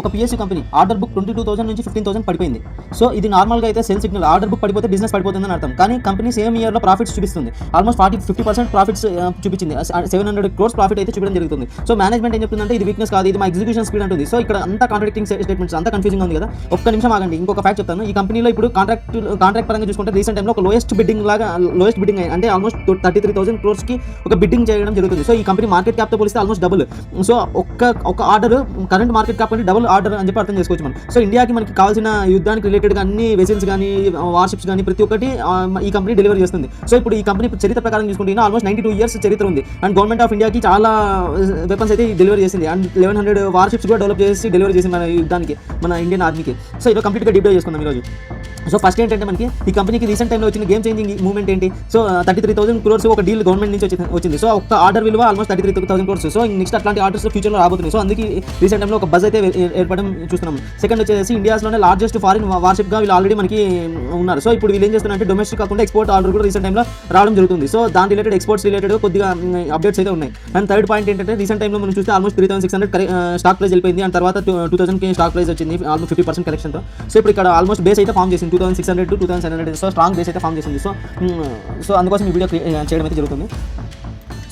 ఒక PSU company order book 22,000 నుంచి 15,000 పడిపోయింది. సో ఇది నార్మల్గా అయితే సెల్ సిగ్నల్, ఆర్డర్ బుక్ పడిపోతే బిజినెస్ పడిపోతుందని అర్థం. కానీ కంపెనీ సేమ్ ఇయర్లో ప్రాఫిట్స్ చూపిస్తుంది. ఆల్మోస్ట్ 50% ప్రాఫిట్స్ చూపించింది. 700 crores ప్రాఫిట్ అయితే చూపించడం జరుగుతుంది. సో మేనేజ్మెంట్ ఏం చెప్తుందంటే ఇది వీక్నెస్ కాదు, ఇది మా ఎగ్జిక్యూషన్ స్పీడ్ అంటుంది. సో ఇక్కడ అంతా కాంట్రాక్టింగ్ స్టేట్మెంట్స్, అంతా కన్ఫ్యూజింగ్ ఉంది కదా. ఒక్క నిమిషం ఆగండి, ఇంకొక ఫ్యాక్ట్ చెప్తాను. ఈ కంపెనీలో ఇప్పుడు కాంట్రాక్ట్ పరంగా చూసుకుంటే రీసెంట్ టైంలో ఒక లోయెస్ట్ బిడ్డింగ్ అంటే ఆల్మోస్ట్ 33,000 crores కి ఒక బిడ్డింగ్ చేయడం జరుగుతుంది. సో ఈ కంపెనీ మార్కెట్ క్యాప్తో పోలిస్తే ఆల్మోస్ట్ డబుల్. సో ఒక ఆర్డర్ కరెంట్ మార్కెట్ క్యాప్ అంటే డబుల్ ఆర్డర్ అని చెప్పి అర్థం చేసుకోవచ్చు మనం. సో ఇండియాకి మనకి కావాల్సిన యుద్ధానికి రిలేటెడ్గా అన్ని వెసిల్స్ కానీ వార్షిప్స్ కానీ ప్రతి ఒక్కటి ఈ కంపెనీ డెలివరీ చేస్తుంది. సో ఇప్పుడు ఈ కంపెనీ చరిత్ర ప్రకారం చూసుకుంటే ఆల్మోస్ట్ 92 years చరిత్ర ఉంది. అండ్ గవర్నమెంట్ ఆఫ్ ఇండియాకి చాలా వెపన్స్ అయితే డెలివరీ చేసింది. అండ్ 1100 వార్షిప్స్ కూడా డెవలప్ చేసి డెలివరీ చేసింది మన యుద్ధానికి, మన ఇండియన్ ఆర్మీకి. సో ఇది కంప్లీట్గా డీప్ డైవ్ చేసుకుందాం ఈరోజు. సో ఫస్ట్ ఏంటంటే మనకి ఈ కంపెనీకి రీసెంట్ టైంలో వచ్చిన గేమ్ చేంజింగ్ మూవ్మెంట్ ఏంటి? సో 33,000 crores ఒక డీల్ గవర్నమెంట్ నుంచి వచ్చింది. సో ఒక ఆర్డర్ విలువ ఆల్మోస్ట్ 33,000 crores. సో నెక్స్ట్ అట్లాంటి ఆర్డర్స్ ఫ్యూచర్లో రాబోతున్నాయి. సో అందుకే రీసెంట్ టైంలో ఒక బజ్ అయితే ఏర్పడడం చూస్తున్నాం. సెకండ్ వచ్చేసి ఇండియాస్లోనే లార్జెస్ట్ ఫారిన్ వార్షిప్గా వీళ్ళు ఆల్రెడీ మనకి ఉన్నారు. సో ఇప్పుడు వీళ్ళు ఏం చేస్తున్నారంటే డొమెస్టిక్ కాకుండా ఎక్స్పోర్ట్ ఆర్డర్ కూడా రీసెంట్ టైంలో రావడం జరుగుతుంది. సో దాని రిలేటెడ్ ఎక్స్పోర్ట్స్ రిలేటెడ్ కొద్దిగా అప్డేట్స్ అయితే ఉన్నాయి. అండ్ థర్డ్ పాయింట్ ఏంటంటే రీసెంట్ టైంలో మనం చూస్తే ఆల్మోస్ట్ 3,600 స్టాక్ ప్రైస్ వెళ్ళిపోయింది. అండ్ తర్వాత 2,000 స్టాక్ ప్రైస్ వచ్చింది ఆల్మోస్ట్ 50% కరెక్షన్తో. సో ఇప్పుడు ఇక్కడ ఆల్మోస్ట్ బేస్ అయితే ఫామ్ చేసింది 2,600 to 2,700. సో స్ట్రాంగ్ బేస్ అయితే ఫామ్ చేసింది. సో అందుకోసం ఈ వీడియో చేయడం అయితే జరుగుతుంది.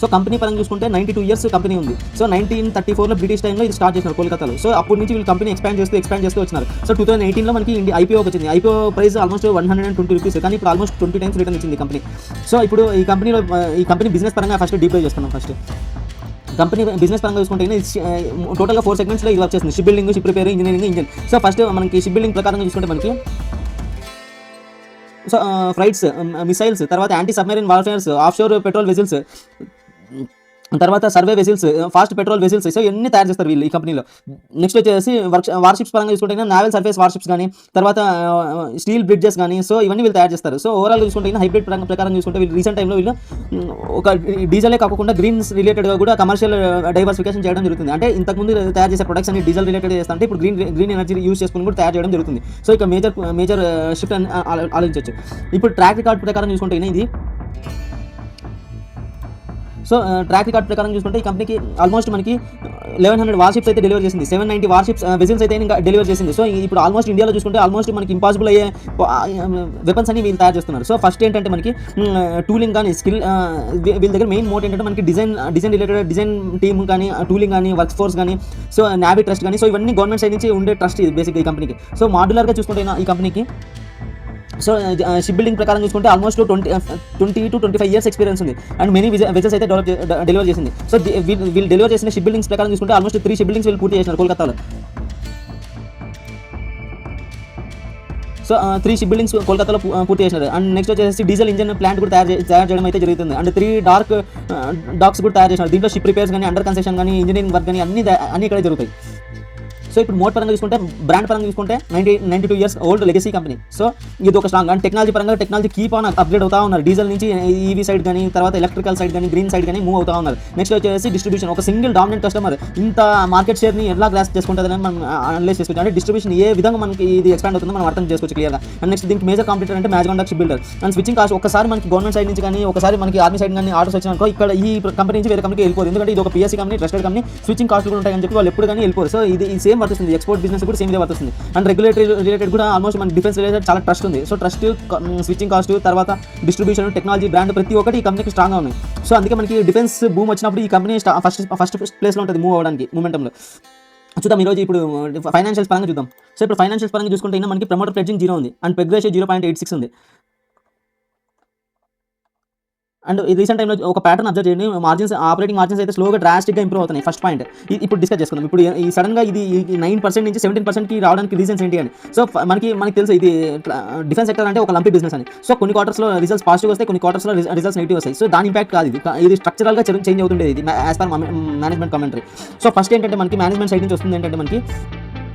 సో కంపెనీ పరంగా చూసుకుంటే 92 years కంపెనీ ఉంది. సో 1934లో బ్రిటిష్ టైంలో ఇది స్టార్ట్ చేసినారు కోల్కతాలో. సో అప్పటి నుంచి వీళ్ళు కంపెనీ ఎక్స్పాండ్ చేస్తూ వచ్చినారు. సో 2018లో మనకి ఐపీఓ వచ్చింది. ఐపీఓ ప్రైస్ ఆల్మోస్ట్ 120 rupees, కానీ ఇప్పుడు ఆల్మోస్ట్ 20 times రిటర్న్ ఇచ్చింది కంపెనీ. సో ఇప్పుడు ఈ కంపెనీ బిజినెస్ పరంగా ఫస్ట్ డీప్ డైవ్ చేసుకున్నాం. ఫస్ట్ కంపెనీ బిజినెస్ పరంగా చూసుకుంటే టోటల్గా 4 segmentsలో ఇది వర్క్ చేస్తుంది. Ship building, ship repair, engineering, engine. So first మనకి షిప్ బిల్డింగ్ ప్రకారంగా చూసుకుంటే మనకి సో ఫ్లైట్స్, మిసైల్స్, తర్వాత anti submarine warfares, offshore patrol vessels, తర్వాత survey vessels, fast patrol vessels. So ఇవన్నీ తయారు చేస్తారు వీళ్ళు ఈ కంపెనీలో. నెక్స్ట్ వచ్చేసి వార్షిప్స్ పరంగా చూసుకుంటే నావల్ సర్ఫేస్ వార్షిప్స్ కానీ, తర్వాత స్టీల్ బ్రిడ్జెస్ కానీ, సో ఇవన్నీ వీళ్ళు తయారు చేస్తారు. సో ఓవరాల్ చూసుకుంటే హైబ్రిడ్ ప్రకారం చూసుకుంటే వీళ్ళు రీసెంట్ టైంలో వీళ్ళు ఒక డీజలే కాకుండా గ్రీన్స్ రిలేటెడ్గా కూడా కమర్షియల్ డైవర్సిఫికేషన్ చేయడం జరుగుతుంది. అంటే ఇంతకుముందు తయారు చేసే ప్రొడక్ట్స్ అన్ని డీజల్ రిలేటెడ్ చేస్తుంటే ఇప్పుడు గ్రీన్ ఎనర్జీ యూస్ చేసుకుని కూడా తయారు చేయడం జరుగుతుంది. సో ఇక మేజర్ షిఫ్ట్ అని ఆలోచించవచ్చు. ఇప్పుడు ట్రాక్ రికార్డ్ ప్రకారం చూసుకుంటే ఇది సో ట్రాక్ రికార్డ్ ప్రకారం చూసుకుంటే ఈ కంపెనీకి ఆల్మోస్ట్ మనకి 1100 వార్షిప్స్ అయితే డెలివర్ చేసింది. 790 వార్షిప్స్ వెజిల్స్ అయితే ఇంకా డెలివర్ చేసింది. సో ఇప్పుడు ఆల్మోస్ట్ ఇండియాలో చూసుకుంటే ఆల్మోస్ట్ మనకి ఇంపాసిబుల్ అయ్యే వెపన్స్ అని వీళ్ళు తయారు చేస్తున్నారు. సో ఫస్ట్ ఏంటంటే మనకి టూలింగ్ కానీ స్కిల్, వీళ్ళ దగ్గర మెయిన్ మోట్ ఏంటంటే మనకి డిజైన్ రిలేటెడ్ డిజైన్ టీమ్ కానీ, టూలింగ్ కానీ, వర్క్ ఫోర్స్ కానీ, సో నావీ ట్రస్ట్ కానీ, సో ఇవన్నీ గవర్నమెంట్ సైడ్ నుంచి ఉండే ట్రస్ట్ ఇది బేసిక్గా ఈ కంపెనీకి. సో మాడ్యులర్గా చూసుకుంటే ఈ కంపెనీకి సో షిప్ బిల్డింగ్ ప్రకారం చూసుకుంటే ఆల్మోస్ట్ 20 to 25 years ఎక్స్పీరియన్స్ ఉంది. అండ్ మెనీ వెజల్స్ అయితే డెలివర్ చేసింది. సో వీళ్ళు డెలివర్ చేసిన షిప్ బిల్డింగ్స్ ప్రకారం చూసుకుంటే ఆల్మోస్ట్ 3 షిప్ బిల్డింగ్స్ వీళ్ళు పూర్తి చేసినారు కోల్కతాలో. సో 3 షిప్ బిల్డింగ్స్ కోల్కతాలో పూర్తి చేసినారు. అండ్ నెక్స్ట్ వచ్చేసి డీజిల్ ఇంజన్ ప్లాంట్ కూడా తయారు చేయడం అయితే జరుగుతుంది. అండ్ 3 డాక్స్ కూడా తయారు చేసినారు. దీంట్లో షిప్ రిపేర్స్ కానీ, అండర్ కన్స్ట్రక్షన్ కానీ, ఇంజనీరింగ్ వర్క్ కానీ అన్ని ఇక్కడ జరుగుతాయి. సో ఇప్పుడు మోడ్ పరంగా చూసుకుంటే, బ్రాండ్ పరంగా చూసుకుంటే 92 years old legacy company. So ఇది ఒక strong. And technology keep on upgrade అవుతా ఉన్నారు. డీజిల్ నుంచి ఈవీ సైడ్ కానీ, తర్వాత ఎలక్ట్రికల్ సైడ్ కానీ, గ్రీన్ సైడ్ కానీ మూవ్ అవుతా ఉన్నారు. నెక్స్ట్ వచ్చేసి డిస్ట్రిబ్యూషన్. ఒక సింగిల్ డామినెంట్ కస్టమర్ ఇంత మార్కెట్ షేర్ని ఎలా గ్రాస్ చేసుకుంటుందని మనం అనలైజ్ చేసుకోవచ్చు. అంటే డిస్ట్రిబ్యూషన్ ఏ విధంగా మనకి ఇది ఎక్స్పాండ్ అవుతుందో మనం అర్థం చేసుకోవచ్చు క్లియర్గా. అండ్ నెక్స్ట్ దీనికి మేజర్ కాంపిటీటర్ అంటే Mazagon Dock ship builder. And switching cost ఒకసారి మనకి గవర్నమెంట్ సైడ్ నుంచి కానీ, ఒకసారి మనకి ఆర్మీ సైడ్ కానీ ఆర్డర్స్ వచ్చినాకో ఇక్కడ ఈ కంపెనీ నుంచి వేరే కంపెనీకి వెళ్ళిపోదు. ఎందుకంటే ఇది ఒక PSC company, trusted company, switching cost కూడా ఉంటాయని చెప్పి వాళ్ళు ఎప్పుడు కానీ వెళ్ళిపోరు. సో ఇది సేమ్ వర్తిస్తుంది. ఎక్స్పోర్ట్ బిజినెస్ కూడా సేమ్ వర్తిస్తుంది. అండ్ రెగ్యులేటరీ రిలేటెడ్ కూడా ఆల్మోస్ట్ మన డిఫెన్స్ రిలేటెడ్ చాలా ట్రస్ట్ ఉంది. సో ట్రస్ట్, స్విచ్చింగ్ కాస్ట్, తర్వాత డిస్ట్రిబ్యూషన్, టెక్నాలజీ, బ్రాండ్ ప్రతి ఒక్కటి ఈ కంపెనీకి స్ట్రాంగ్గా ఉన్నాయి. సో అందుకే మనకి డిఫెన్స్ బూమ్ వచ్చినప్పుడు ఈ కంపెనీ ఫస్ట్ ప్లేస్లో ఉంటుంది మూవ్ అవ్వడానికి మూమెంటంలో. చూద్దాం ఈరోజు ఇప్పుడు ఫైనాన్షియల్స్ పరంగా చూద్దాం. సో ఇప్పుడు ఫైనాన్షియల్స్ పరంగా చూసుకుంటే మనకి ప్రమోటర్ ప్లెడ్జింగ్ 0 ఉంది. అండ్ పెగ్ రేషియో 0.86 ఉంది. అండ్ రీసెంట్ టైంలో ఒక ప్యాటర్న్ అబ్జర్వ్ చేయండి. ఆపరేటింగ్ మార్జిన్స్ అయితే స్లోగా డ్రాస్టిక్గా ఇంప్రూవ్ అవుతున్నాయి. ఫస్ట్ పాయింట్ ఇప్పుడు డిస్కస్ చేసుకుందాం. ఇప్పుడు ఈ సడన్గా ఇది 9% నుంచి 17%కి రావడానికి రీజన్స్ ఏంటి అని. సో మనకి తెలుసు ఇది డిఫెన్స్ సెక్టర్ అంటే ఒక లంపీ బిజినెస్ అని. సో కొన్ని క్వార్టర్స్లో రిజల్ట్స్ పాజిటివ్ వస్తాయి, కొన్ని క్వార్టర్స్లో రిజల్ట్స్ నెగిటివ్ వస్తాయి. సో దాని ఇంపాక్ట్ కాదు ఇది స్ట్రక్చరల్గా చేంజ్ అవుతుండేది ఇది as per management commentary. So first ఏంటంటే మనకి మేనేజ్మెంట్ సైడ్ నుంచి వస్తుంది ఏంటంటే మనకి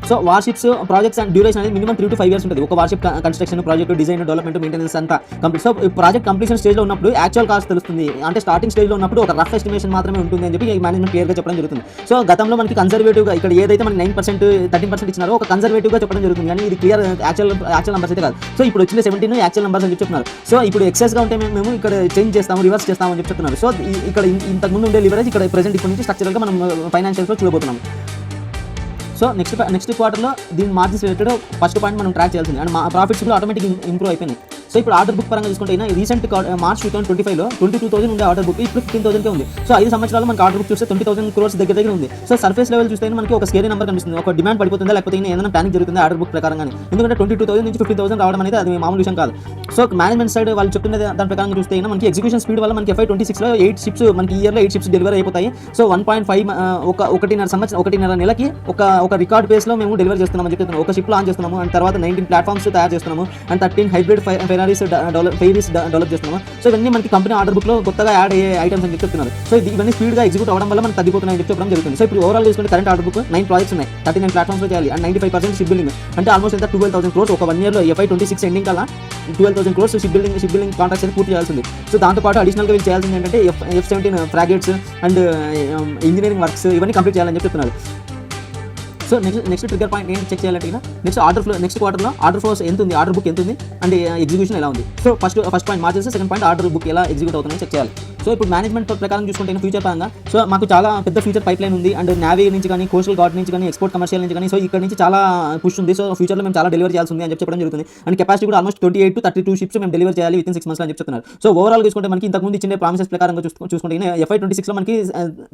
so warships projects and duration అనేది మినిమం 3 to 5 years ఉంటుంది. ఒక worship construction, project design, development, maintenance అంతా కంప్లీట్. సో ప్రాజెక్ట్ కంప్లీషన్ స్టేజ్లో ఉన్నప్పుడు యాక్చువల్ కాస్ట్ తెలుస్తుంది. అంటే స్టార్టింగ్ స్టేజ్లో ఉన్నప్పుడు ఒక రఫ్ ఎస్టిమేషన్ మాత్రమే ఉంటుంది అని చెప్పి మేనేజ్మెంట్ క్లియర్గా చెప్పడం జరుగుతుంది. సో గతంలో మనకి కన్సర్వేటివ్గా ఇక్కడ ఏదైతే మనకి 9%, 13% ఇచ్చినారో ఒక కన్సర్వేటివ్గా చెప్పడం జరుగుతుంది. కానీ ఇది క్లియర్ యాక్చువల్ నెంబర్స్ అయితే కాదు. సో ఇప్పుడు వచ్చిన 17 యాక్చువల్ నెంబర్స్ అని చెప్పి చెప్తున్నారు. సో ఇప్పుడు ఎక్సెస్గా ఉంటే మేము ఇక్కడ చేంజ్ చేస్తాము, రివర్స్ చేస్తామని చెప్పి చెప్తున్నారు. సో ఇక్కడ ఇంతకుముందు ఉండే లివరేజ్ ఇక్కడ ప్రెసెంట్ ఇప్పటి నుంచి స్ట్రక్చరల్గా మనం ఫైనాన్షియల్స్లో చూడబోతున్నాం. సో నెక్స్ట్ క్వార్టర్లో దీని మార్జిన్స్ రిలేటెడ్ ఫస్ట్ పాయింట్ మనం ట్రాక్ చేయాల్సింది అండ్ మా ప్రాఫిట్స్ కూడా ఆటోమేటిక్ ఇంప్రూవ్ అయిపోయినాయి. సో ఇప్పుడు ఆర్డర్ బుక్ పరంగా చూసుకుంటే రీసెంట్ మార్చ్ 2025లో 22,000 ఉండే ఆర్డర్ బుక్ ఇప్పుడు 15,000 ఉంది. సో 5 సంవత్సరాలు మనకి ఆర్డర్ బుక్ చూస్తే 20,000 crores దగ్గర ఉంది. సో సర్ఫేస్ లెవెల్ చూస్తే మనకి ఒక స్కేరీ నెంబర్ కనిపిస్తుంది. ఒక డిమాండ్ పడిపోతుందా లేకపోతే ఏదైనా ప్యానిక్ జరుగుతుందా ఆర్డర్ బుక్ ప్రకారంగా, ఎందుకంటే 22,000 నుంచి 15,000 రావడం అనేది అది మామూలు విషయం కాదు. సో మేనేజ్మెంట్ సైడ్ వాళ్ళు చెప్తున్నది దాని ప్రకారం చూస్తే మనకి ఎగ్జిక్యూషన్ స్పీడ్ వల్ల మనకి FY26లో 8 షిప్స్ మనకి ఇయర్లో 8 షిప్స్ డెలివరీ అయిపోతాయి. సో 1.5 ఒకటిన్నర నెలకి ఒక రికార్డ్ బేస్లో మేము డెలివరీ చేస్తున్నామని చెప్తున్నాము. ఒక షిప్ లాంచ్ చేస్తున్నాము అండ్ తర్వాత 19 ప్లాట్ఫామ్స్ తయారు చేస్తున్నాము అండ్ 13 హైబ్రిడ్ ఫెరారీస్ డెవలప్ చేస్తున్నాము. సో ఇవన్నీ మనకి కంపెనీ ఆర్డర్ బుక్లో కొత్తగా యాడ్ అయ్యే ఐటమ్స్ అని చెప్తున్నారు. సో ఇవన్నీ స్పీడ్గా ఎగ్జిక్యూట్ అవ్వడం వల్ల మనకు తగ్గిపోతున్నాయని చెప్పడం జరుగుతుంది. సో ఇప్పుడు ఓవరాల్ తీసుకుంటే కరెంట్ ఆర్డర్ బుక్ 9 ప్రాజెక్ట్స్ ఉన్నాయి, 39 ప్లాట్ఫామ్స్లో చేయాలి అండ్ 95% షిప్ బిల్డింగ్ అంటే ఆల్మోస్ట్ ఎంత 12,000 crores ఒక 1 yearలో FY26 ఎండింగ్ కల్లా 12,000 crores షిప్ బిల్డింగ్ కాంట్రాక్ట్స్ అయితే పూర్తి చేయాల్సింది. సో దాంతోపాటు అడిషనల్గా వీళ్ళు చేయాల్సింది ఏంటంటే F-17 ఫ్రాగేట్స్ అండ్ ఇంజనీరింగ్ వర్క్స్ ఇవన్నీ కంప్లీట్ చేయాలని చెప్తున్నారు. సో నెక్స్ట్ ట్రిగర్ పాయింట్ ఏంటి చెక్ చేయాలంటే నెక్స్ట్ క్వార్టర్లో ఆర్డర్ ఫ్లోస్ ఎంత ఉంది, ఆర్డర్ బుక్ ఎంత ఉంది అండ్ ఎగ్జిక్యూషన్ ఎలా ఉంది. So first point marches, second point order book ఎలా ఎగ్జిక్యూట్ అవుతుందని చెక్ చేయాలి. సో ఇప్పుడు మేనేజ్మెంట్ ప్రకారం చూసుకుంటే ఫ్యూచర్ పరంగా సో మాకు చాలా పెద్ద ఫ్యూచర్ పైప్ లైన్ ఉంది అండ్ నేవీ నుంచి కానీ కోస్టల్ గార్డ్ నుంచి కానీ ఎక్స్పోర్ట్ కమర్షియల్ నుంచి కానీ సో ఇక్కడ నుంచి చాలా పుష్ ఉంది. సో ఫ్యూచర్లో మేము చాలా డెలివరీ చేయాల్సి ఉంది అని చెప్పడం జరుగుతుంది అండ్ కెపాసిటీ కూడా ఆల్మోస్ట్ 28 to 32 షిప్స్ మేము డెలివరీ చేయాలి వితిన్ 6 months అని చెప్తున్నారు. సో ఓవరాల్ చూసుకుంటే మనకి ఇంతకుముందు ఇచ్చిన ప్రామిసెస్ ప్రకారంగా చూసుకుంటే FY26లో మనకి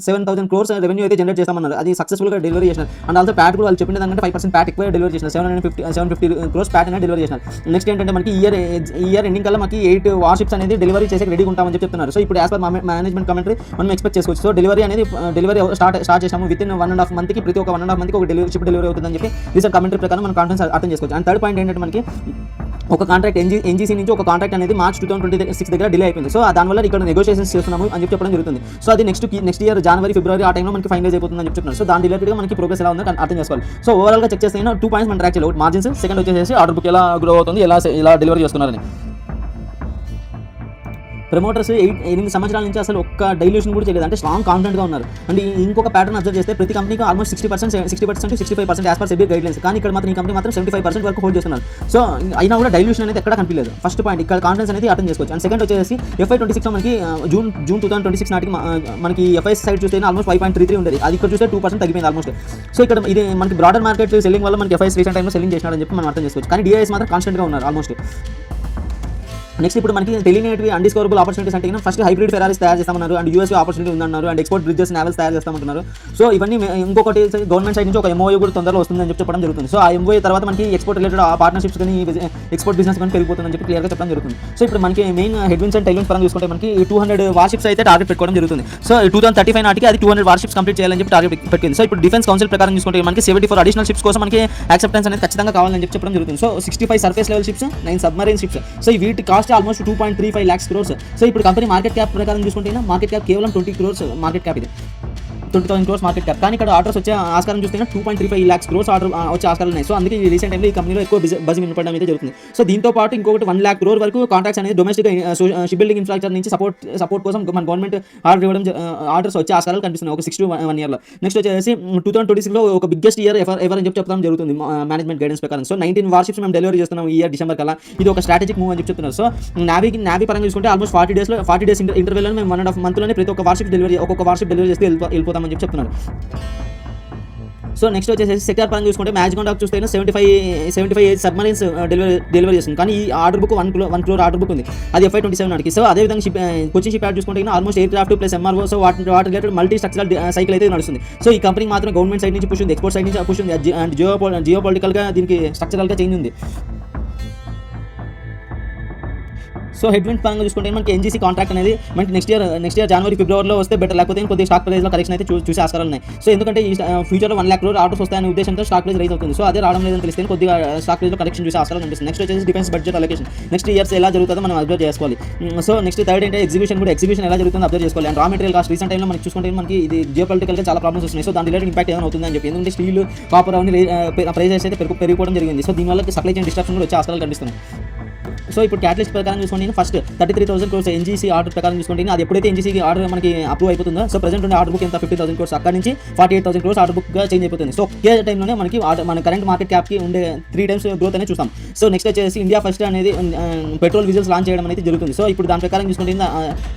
7,000 crores రెవెన్యూ అయితే జనరేట్ చేస్తామన్నారు. అది సక్సెస్ఫుల్గా డెలివరీ చేసినారు అండ్ ఆల్సో ప్యాట్ కూడా వాళ్ళు చెప్పిన దానికంటే 5% ప్యాట్ ఎక్కువ డెలివరీ చేసినారు. 750 crores ప్యాట్ అనేది డెలివరీ చేసినారు. నెక్స్ట్ ఏంటంటే మనకి ఇయర్ ఎండింగ్ కల్లా మనకి 8 వార్షిప్స్ అనేది డెలివరీ చేసి రెడీగా ఉంటామని చెప్తున్నారు. సో ఇప్పుడు యాజ్ పర్ మేనేజ్మెంట్ కమెంటరీ మనం ఎక్స్పెక్ట్ చేసుకోవచ్చు. సో డెలివరీ స్టార్ట్ చేసాము వితిన్ 1.5 month ప్రతి ఒక 1.5 month ఒక షిప్ డెలివరీ అవుతుందని చెప్పి రీసెంట్ కమెంటరీ ప్రకారం మనం కాన్ఫిడెన్స్ అర్థం చేసుకోవచ్చు. అండ్ థర్డ్ పాయింట్ ఏంటంటే మనకి ఒక కాంట్రాక్ట్ ఎన్జీసీ నుంచి ఒక కాంట్రాక్ట్ అనేది మార్చ్ 2026 దగ్గర డిలే అయిపోయింది. సో దానివల్ల ఇక్కడ నెగోషియేషన్స్ చేస్తున్నాము అని చెప్పడం జరుగుతుంది. సో అది నెక్స్ట్ ఇయర్ జనవరి ఫిబ్రవరి ఆ టైంలో మనకి ఫైనలైజ్ అయిపోతుంది అని చెప్తున్నారు. సో దాని రిలేటెడ్గా మనకి ప్రోగ్రెస్ ఎలా ఉందో అర్థం చేసుకోవాలి. సో ఓవరాల్గా చెక్ చేస్తే 2 పాయింట్స్ మనం ట్రాక్ చేయాలి. ఒకటి మార్జిన్స్, సెకండ్ వచ్చేసి ఆర్డర్ బుక్ ఎలా గ్రో అవుతుంది, ఎలా డెలివరీ చేస్తున్నారని. ప్రమోటర్స్ 8 సంవత్సరాల నుంచి అసలు ఒక్క డైల్యూషన్ కూడా చేయలేదు, అంటే స్ట్రాంగ్ కాన్ఫిడెంట్గా ఉన్నారు. అండ్ ఇంకొక ప్యాటర్న్ అబ్జర్వ్ చేస్తే ప్రతి కంపెనీకి almost 60% to 65% as per SEBI guidelines, కానీ ఇక్కడ మాత్రం ఈ కంపెనీ మాత్రం 75% వరకు హోల్డ్ చేస్తున్నారు. సో అయినా కూడా డైల్యూషన్ అనేది ఎక్కడ కనిపించలేదు. ఫస్ట్ పాయింట్ ఇక్కడ కాన్ఫిడెన్స్ అనేది అర్థం చేసుకోవచ్చు. అండ్ సెకండ్ వచ్చేసి FY26లో మనకి జూన్ 2026 నాటికి మనకి FIS సైడ్ చూస్తే ఆల్మోస్ట్ 5.33 ఉండేది, అది ఇక్కడ చూస్తే 2% తగ్గిపోయింది ఆల్మోస్ట్. సో ఇక్కడ ఇది మనకి బ్రాడర్ మార్కెట్ సెల్లింగ్ వల్ల మనకి FIS రీసెంట్ టైంలో సెల్లింగ్ చేసినారని చెప్పి మనం అర్థం చేసుకోవచ్చు. కానీ DIS మాత్రం కాన్స్టెంట్గా ఉన్నారు ఆల్మోస్ట్. నెక్స్ట్ ఇప్పుడు మనకి తెలియనివి అన్డిస్కవరబుల్ ఆపర్చునిటీస్ అంటే ఫస్ట్ హైబ్రిడ్ ఫెరారీస్ తయారు చేస్తామన్నారు అండ్ యూఎస్ఏ ఆపర్చునిటీ ఉందన్నారు అండ్ ఎక్స్పోర్ట్ బ్రిడ్జెస్ నావెల్స్ తయారు చేస్తామంటున్నారు. సో ఇవన్నీ ఇంకొకటి గవర్నమెంట్ సైడ్ నుంచి ఒక MOU కూడా తొందరలో వస్తుందని చెప్పడం జరుగుతుంది. సో ఆ MOU తర్వాత మనకి ఎక్స్పోర్ట్ రిలేటెడ్ పార్ట్నర్షిప్స్ కానీ ఎక్స్పోర్ట్ బిజినెస్ కానీ పెరిగిపోతుందని చెప్పి క్లియర్గా చెప్పడం జరుగుతుంది. సో ఇప్పుడు మనకి మెయిన్ హెడ్విన్స్ అండ్ టైల్విన్స్ పరంగా చూసుకుంటే మనకి 200 వార్షిప్స్ అయితే టార్గెట్ పెట్టుకోవడం జరుగుతుంది. సో 2035 నాటికి అది 200 వార్షిప్స్ కంప్లీట్ చేయాలని చెప్పి టార్గెట్ పెట్టింది. సో ఇప్పుడు డిఫెన్స్ కౌన్సిల్ ప్రకారం చూసుకుంటే మనకి 74 అడిషనల్ షిప్స్ కోసం మనకి యాక్సెప్టెన్స్ అనేది ఖచ్చితంగా కావాలని చెప్పడం జరుగుతుంది. So 65 surface level ships, 9 submarine ships. So వీటి cost almost 2.35 lakhs crores. So ఇప్పుడు కంపెనీ మార్కెట్ క్యాప్ ప్రకారం చూసుకుంటే మార్కెట్ క్యాప్ కేవలం 20 crores మార్కెట్ క్యాప్, ఇది 20,000 crores మార్కెట్ క్యాప్. కానీ ఇక్కడ ఆర్డర్స్ వచ్చే ఆస్కారం చూస్తే 2.35 lakhs crores ఆర్డర్ వచ్చే ఆస్కారాలు ఉన్నాయి. సో అందుకే ఈ రీసెంట్ టైంలో ఈ కంపెనీలో ఎక్కువ బజ్ వినపడడం అయితే జరుగుతుంది. సో దీంతో పాటు ఇంకొకటి 1 lakh crore వరకు కాంట్రాక్ట్స్ అనేది డొమెస్టిక్ షిప్ బిల్డింగ్ ఇన్ఫ్రాస్ట్రక్చర్ నుంచి సపోర్ట్ కోసం మన గవర్నమెంట్ ఆర్డర్ ఇవ్వడం ఆర్డర్స్ వచ్చే ఆస్కారాలు కనిపిస్తున్నాయి ఒక 6 to 1 yearలో. నెక్స్ట్ వచ్చేసి 2026లో ఒక బిగ్గెస్ట్ ఇయర్ ఎవరని చెప్పడం జరుగుతుంది మేనేజ్మెంట్ గైడెన్స్ ప్రకారం. సో 19 వార్షిప్స్ మేము డెలివరీ చేస్తున్నాం ఈ ఇయర్ డిసెంబర్ కల్లా, ఇది ఒక స్ట్రాటజిక్ మూవ్ అని చెప్తున్నారు. సో నావీ పరంగా చూసుకుంటే ఆల్మోస్ట్ 40 days ఇంటర్వెల్లో మేము 1.5 month ప్రతి ఒక్క వార్షిప్ డెలివరీ చేస్తే వెళ్ళిపోతామని చెప్తున్నాను. సో నెక్స్ట్ వచ్చేసి సెక్టార్ పరంగా చూసుకుంటే మ్యాజికాన్ డాక్ చూస్తే 75 సబ్మరీన్స్ డెలివరీ చేస్తుంది. కానీ ఈ order book 1 crore order book ఉంది, అది FY27 నాటికి. సో అదేవిధంగా కొచ్చిన్ షిప్ యార్డ్ చూసుకుంటే almost air craft plus MRO, so వాటి రిలేటెడ్ మల్టీ స్ట్రక్చరల్ సైకిల్ అయితే నడుస్తుంది. సో ఈ కంపెనీ మాత్రం గవర్నమెంట్ సైడ్ నుంచి పుష్ ఉంది, ఎక్స్పోర్ట్ సైడ్ నుంచి పుష్ ఉంది అండ్ జియో పొలిటికల్గా దీనికి స్ట్రక్చరల్గా చేంజ్ ఉంది. సో హెడ్విండ్ పరంగా చూసుకుంటే మనకి ఎన్జీసీ కాంట్రాక్ట్ అనేది మనకి నెక్స్ట్ ఇయర్ జనవరి ఫిబ్రవరిలో వస్తే బెటర్, లేకపోతే కొద్దిగా స్టాక్ ప్రైస్లో కరెక్షన్ అయితే చూసే ఆస్కారాలు ఉన్నాయి. సో ఎందుకంటే ఈ ఫ్యూచర్లో 1 lakh crore ఆర్డర్స్ వస్తాయనే ఉద్దేశంతో స్టాక్ ప్రైస్ రైజ్ అవుతుంది. సో అదే రావడం లేదని తెలిస్తే కొద్దిగా స్టాక్ ప్రైస్లో కరెక్షన్ చూసే ఆస్కారాలు కనిపిస్తుంది. నెక్స్ట్ వచ్చేసి defence budget allocation next years ఎలా జరుగుతుందో మనం అబ్జర్వ్ చేసుకోవాలి. సో నెక్స్ట్ థర్డ్ ఏంటంటే ఎగ్జిక్యూషన్ ఎలా జరుగుతుందో అబ్జర్వ్ చేసుకోవాలి. And raw material cost recent టైంలో మనకి చూసుకుంటే మనకి ఇది జియోపొలిటికల్గా చాలా ప్రాబ్లమ్స్ వస్తున్నాయి. సో దాని రిలేటెడ్ ఇంపాక్ట్ ఏమైనా అవుతుందని చెప్పి, ఎందుకంటే స్టీల్ కాపర్ అవన్నీ ప్రైజెస్ అయితే పెరిగిపోవడం జరిగింది. సో దీనివల్ల సప్లై చైన్ డిస్ట్రప్షన్ కూడా వచ్చే ఆస్కారాలు కనిపిస్తున్నాయి. సో ఇప్పుడు క్యాటలిస్ట్ ప్రకారం చూసుకుంటే ఫస్ట్ 33,000 crores ఎన్జీసీ ఆర్డర్ ప్రకారం చూసుకుంటే అది ఎప్పుడైతే ఎన్జీసీ ఆర్డర్ మనకి అప్రూవ్ అయిపోతుందో, సో ప్రెజెంట్ ఉండే ఆర్డర్ బుక్ ఎంత 50,000 crores, అక్కడ నుంచి 48,000 crores ఆర్డర్ బుక్గా చేంజ్ అయిపోతుంది. సో ఒకే టైంలోనే మనకి మన కరెంట్ మార్కెట్ క్యాప్కి ఉండే 3 times గ్రోత్ అనేది చూస్తాం. సో నెక్స్ట్ వచ్చేసి ఇండియా ఫస్ట్ అనేది పెట్రోల్ విజిల్స్ లాంచ్ చేయడం అనేది జరుగుతుంది. సో ఇప్పుడు దాని ప్రకారం చూసుకుంటే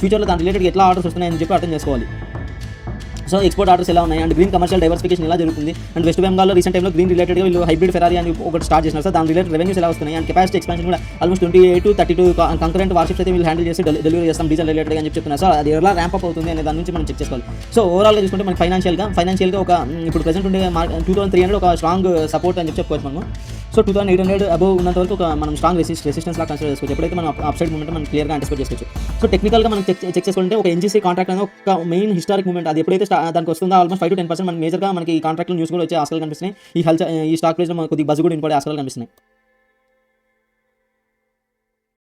ఫ్యూచర్లో దాని రిలేటెడ్ ఎట్లా ఆర్డర్స్ వస్తున్నాయని చెప్పి అర్థం చేసుకోవాలి. సో ఎక్స్పోర్ట్ ఆర్డర్స్ ఎలా ఉన్నాయి అండ్ గ్రీన్ కమర్షియల్ డైవర్సిఫికేషన్ ఎలా జరుగుతుంది అండ్ వెస్ట్ బెంగాల్లో రీసెంట్ టైంలో గ్రీన్ రిలేటెడ్గా వీళ్ళు హైబ్రిడ్ ఫెరారీ అని ఒకటి స్టార్ట్ చేసినారు సార్. దాని రిలేటెడ్ రెవెన్యూస్ ఎలా వస్తున్నాయి అండ్ కెపాసిటీ ఎక్స్పాన్షన్ కూడా ఆల్మోస్ట్ 28 to 32 కంకరెంట్ వార్షిప్స్ అయితే వీళ్ళు హ్యాండిల్ చేసి డెలివరీ చేస్తాం డీజిల్ రిలేటెడ్ అని చెప్తున్నారు. సో అది ఎలా ర్యాంప్ అప్ అవుతుంది అనే దాని నుంచి మనం చెక్ చేసుకోవాలి. సో ఓవరాల్గా చూసుకుంటే మనకి ఫైనాన్షియల్గా ఒక ఇప్పుడు ప్రెసెంట్ ఉండే 2300 ఒక స్ట్రాంగ్ సపోర్ట్ అని చెప్పుకోవచ్చు మనము. సో 2800 అబౌవ్ ఉన్నంత వరకు ఒక మనం స్ట్రాంగ్ రెసిస్టెన్స్ లా కన్సిడర్ చేసుకోవచ్చు. ఎప్పుడైతే మనం అప్ సైడ్ మూమెంట్ మనం క్లియర్గా అంటిసిపేట్ చేసుకోవచ్చు. సో టెక్నికల్గా మనం చెక్ చేసుకుంటే ఒక ఎన్జీసీ కాంట్రాక్ట్ అనేది ఒక మెయిన్ హిస్టారిక్ మూమెంట్. అది ఎప్పుడైతే దానికి వస్తుందో ఆల్మోస్ట్ 5 to 10% మనకి మేజర్గా మనకి ఈ కాంట్రాక్ట్లో న్యూస్ కూడా వచ్చే ఆస్కారాలు కనిపిస్తున్నాయి. ఈ స్టాక్ ప్రైస్లో కొద్దిగా బజ్ కూడా వినపడే ఆస్కారాలు కనిపిస్తున్నాయి.